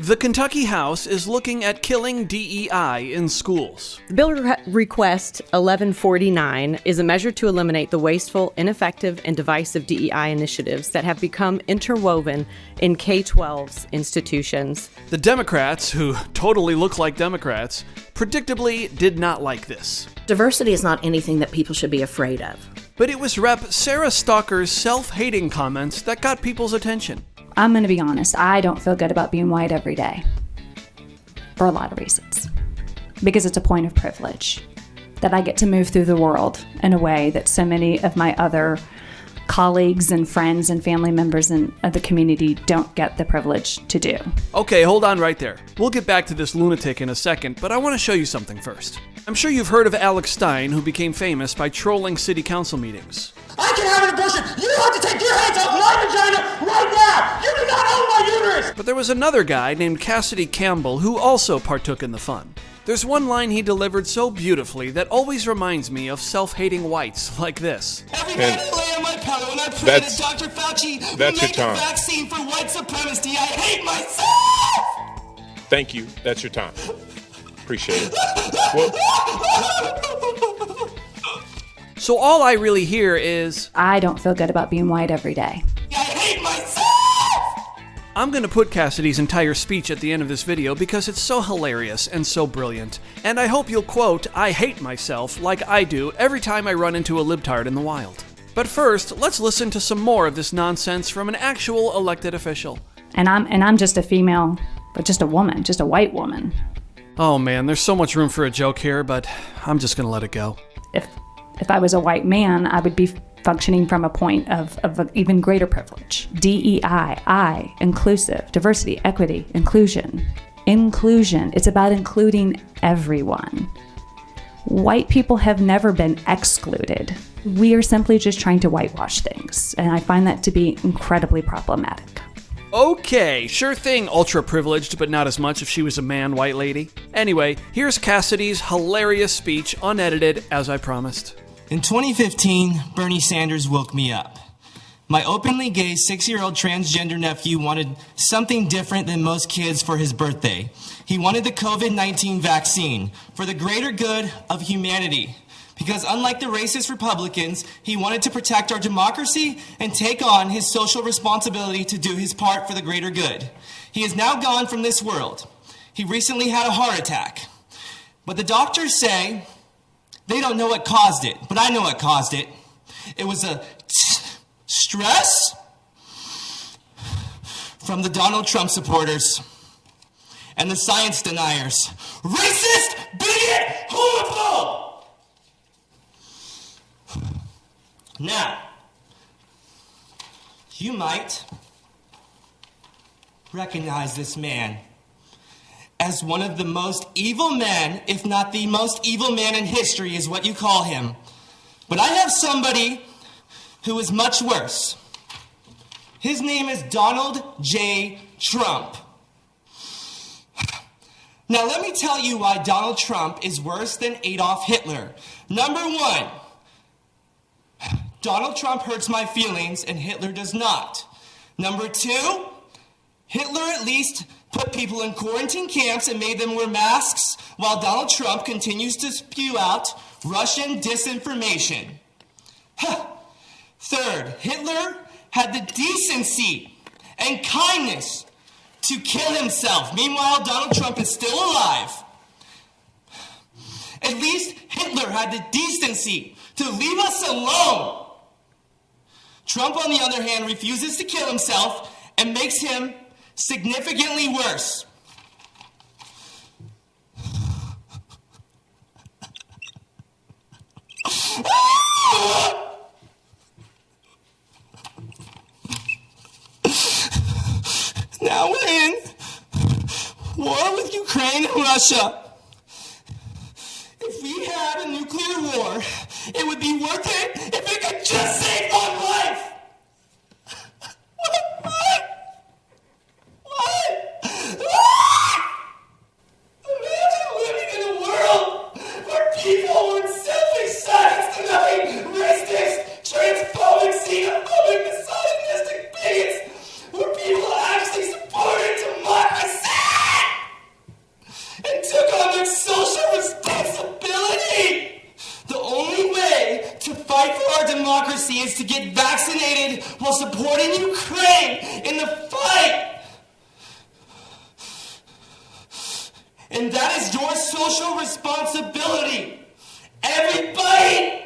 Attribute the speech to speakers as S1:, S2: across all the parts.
S1: The Kentucky House is looking at killing DEI in schools.
S2: The bill request 1149 is a measure to eliminate the wasteful, ineffective, and divisive DEI initiatives that have become interwoven in K-12's institutions.
S1: The Democrats, who totally look like Democrats, predictably did not like this.
S3: Diversity is not anything that people should be afraid of.
S1: But it was Rep. Sarah Stalker's self-hating comments that got people's attention.
S4: I'm going to be honest, I don't feel good about being white every day. For a lot of reasons. Because it's a point of privilege. That I get to move through the world in a way that so many of my other colleagues and friends and family members of the community don't get the privilege to do.
S1: Okay, hold on right there. We'll get back to this lunatic in a second, but I want to show you something first. I'm sure you've heard of Alex Stein, who became famous by trolling city council meetings.
S5: I can have an abortion! You have to take your hands off my vagina right now! You do not own my uterus!
S1: But there was another guy named Cassidy Campbell who also partook in the fun. There's one line he delivered so beautifully that always reminds me of self-hating whites like this.
S5: Every night I lay on my pillow and I pray that Dr. Fauci will make a vaccine for white supremacy. I hate myself!
S6: Thank you. That's your time. Appreciate it.
S1: So all I really hear is,
S4: I don't feel good about being white every day.
S5: I hate myself!
S1: I'm going to put Cassidy's entire speech at the end of this video because it's so hilarious and so brilliant. And I hope you'll quote, I hate myself, like I do every time I run into a libtard in the wild. But first, let's listen to some more of this nonsense from an actual elected official.
S4: And I'm just a female, but just a woman, just a white woman.
S1: Oh man, there's so much room for a joke here, but I'm just going to let it go.
S4: If I was a white man, I would be functioning from a point of an even greater privilege. DEI, I, inclusive, diversity, equity, inclusion. Inclusion, it's about including everyone. White people have never been excluded. We are simply just trying to whitewash things, and I find that to be incredibly problematic.
S1: Okay, sure thing, ultra-privileged, but not as much if she was a man, white lady. Anyway, here's Cassidy's hilarious speech, unedited, as I promised.
S5: In 2015, Bernie Sanders woke me up. My openly gay 6-year-old transgender nephew wanted something different than most kids for his birthday. He wanted the COVID-19 vaccine for the greater good of humanity. Because unlike the racist Republicans, he wanted to protect our democracy and take on his social responsibility to do his part for the greater good. He is now gone from this world. He recently had a heart attack. But the doctors say they don't know what caused it, but I know what caused it. It was a stress from the Donald Trump supporters and the science deniers. Racist, bigot, homophobe! Now, you might recognize this man as one of the most evil men, if not the most evil man in history, is what you call him. But I have somebody who is much worse. His name is Donald J. Trump. Now, let me tell you why Donald Trump is worse than Adolf Hitler. Number one, Donald Trump hurts my feelings and Hitler does not. Number two, Hitler at least put people in quarantine camps and made them wear masks, while Donald Trump continues to spew out Russian disinformation. Third, Hitler had the decency and kindness to kill himself. Meanwhile, Donald Trump is still alive. At least Hitler had the decency to leave us alone. Trump, on the other hand, refuses to kill himself and makes him significantly worse. Now we're in war with Ukraine and Russia. If we had a nuclear war, it would be worth it if it could just save one life. What? Imagine living in a world where people would simply silence denying racist, transphobic, xenophobic, misogynistic bigots, where people actually supported democracy. is to get vaccinated while supporting Ukraine in the fight. And that is your social responsibility. Everybody!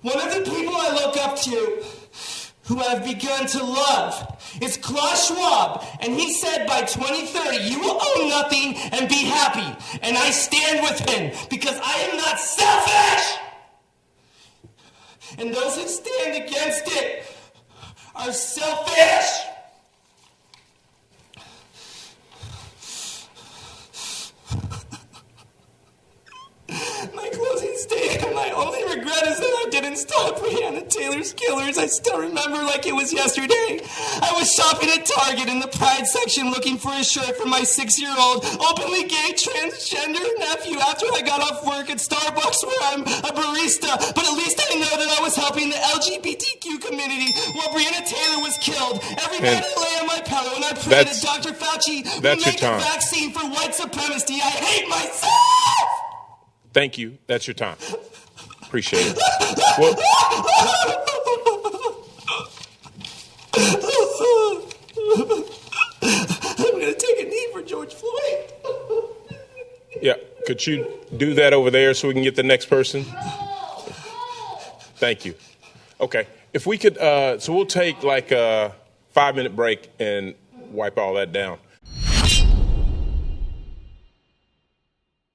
S5: One of the people I look up to, who I've begun to love, is Klaus Schwab, and he said by 2030, you will own nothing and be happy. And I stand with him because I am not selfish. And those who stand against it are selfish. My closing statement, my only regret is that I didn't stop Breonna Taylor's killers. I still remember like it was yesterday. I was shopping at Target in the Pride section looking for a shirt for my 6-year-old openly gay transgender nephew after I got off work at Starbucks where I'm a barista. But at least I know that I was helping the LGBTQ community while Breonna Taylor was killed. Every night I lay on my pillow and I pray that Dr. Fauci will make a vaccine for white supremacy. I hate myself!
S6: Thank you. That's your time. Appreciate it. Well,
S5: I'm going to take a knee for George Floyd.
S6: yeah, could you do that over there so we can get the next person? Thank you. Okay. If we could, so we'll take like a 5-minute break and wipe all that down.